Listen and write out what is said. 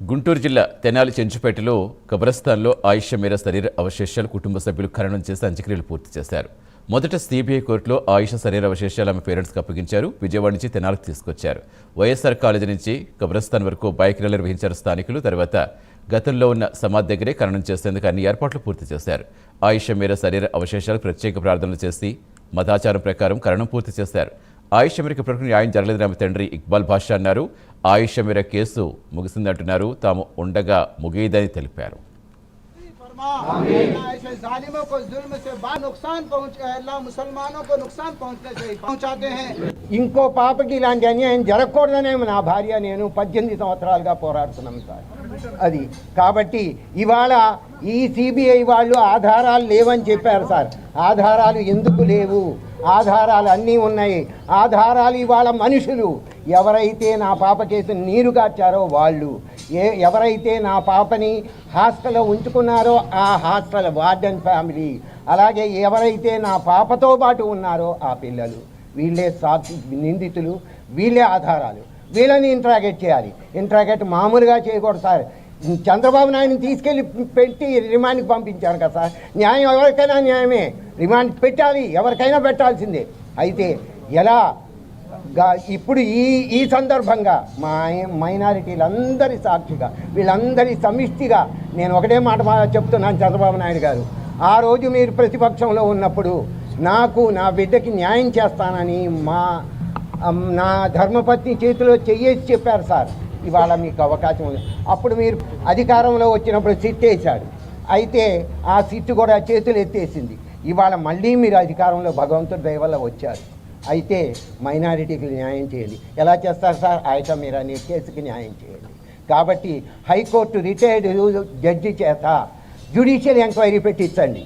గుంటూరు జిల్లా తెనాలి చెంచుపేటలో కబ్రస్థాన్లో ఆయిషా మీరా శరీర అవశేషాలు కుటుంబ సభ్యులు ఖననం చేసి అంత్యక్రియలు పూర్తి చేశారు. మొదట సిబిఐ కోర్టులో ఆయిషా శరీర అవశేషాలు ఆమె పేరెంట్స్కి అప్పగించారు. విజయవాడ నుంచి తెనాలికి తీసుకొచ్చారు. వైఎస్ఆర్ కాలేజీ నుంచి కబ్రస్థాన్ వరకు బైక్ ర్యాలీ నిర్వహించారు స్థానికులు. తర్వాత గతంలో ఉన్న సమాధి దగ్గరే ఖననం చేసేందుకు అన్ని ఏర్పాట్లు పూర్తి చేశారు. ఆయిషా మీరా శరీర అవశేషాలు ప్రత్యేక ప్రార్థనలు చేసి మతాచారం ప్రకారం ఖననం పూర్తి చేశారు. ఆయిషా మీరాకి ఇప్పటివరకు న్యాయం జరగలేదని ఆమె తండ్రి ఇక్బాల్ బాషా అన్నారు. ఆయిషా మీరా కేసు ముగిసిందంటున్నారు. తాము ఉండగా ముగియదని తెలిపారు. ఇంకో పాపకి ఇలాంటి అన్యాయం జరగకూడదనే నా భార్య నేను 18 సంవత్సరాలుగా పోరాడుతున్నాం సార్. అది కాబట్టి ఇవాళ ఈ సిబిఐ వాళ్ళు ఆధారాలు లేవని చెప్పారు సార్. ఆధారాలు ఎందుకు లేవు? ఆధారాలు అన్నీ ఉన్నాయి. ఆధారాలు ఇవాళ మనుషులు ఎవరైతే నా పాప కేసు నీరు గార్చారో వాళ్ళు, ఎవరైతే నా పాపని హాస్టల్లో ఉంచుకున్నారో ఆ హాస్టల్ వార్డెన్ ఫ్యామిలీ, అలాగే ఎవరైతే నా పాపతో పాటు ఉన్నారో ఆ పిల్లలు, వీళ్ళే సాక్షి నిందితులు, వీళ్ళే ఆధారాలు. వీళ్ళని ఇంట్రాగేట్ చేయాలి. ఇంట్రాగేట్ మామూలుగా చేయకూడదు సార్. చంద్రబాబు నాయుడిని తీసుకెళ్ళి పెట్టి రిమాండ్కి పంపించారు కదా సార్. న్యాయం ఎవరికైనా న్యాయమే. రిమాండ్ పెట్టాలి, ఎవరికైనా పెట్టాల్సిందే. అయితే ఎలా ఇప్పుడు ఈ సందర్భంగా మా మైనారిటీలందరి సాక్షిగా, వీళ్ళందరి సమిష్టిగా నేను ఒకటే మాట చెప్తున్నాను. చంద్రబాబు నాయుడు గారు, ఆ రోజు మీరు ప్రతిపక్షంలో ఉన్నప్పుడు నాకు నా బిడ్డకి న్యాయం చేస్తానని నా ధర్మపత్ని చేతిలో చెయ్యేసి చెప్పారు సార్. ఇవాళ మీకు అవకాశం ఉంది. అప్పుడు మీరు అధికారంలో వచ్చినప్పుడు సిట్ వేశాడు. అయితే ఆ సిట్ కూడా చేతులు ఎత్తేసింది. ఇవాళ మళ్ళీ మీరు అధికారంలో భగవంతుడి దయ వల్ల వచ్చారు. అయితే మైనారిటీకి న్యాయం చేయాలి. ఎలా చేస్తారు సార్? ఆయిషా మీరా అనే కేసుకి న్యాయం చేయాలి. కాబట్టి హైకోర్టు రిటైర్డ్ జడ్జి చేత జ్యుడిషియల్ ఎంక్వైరీ పెట్టించండి.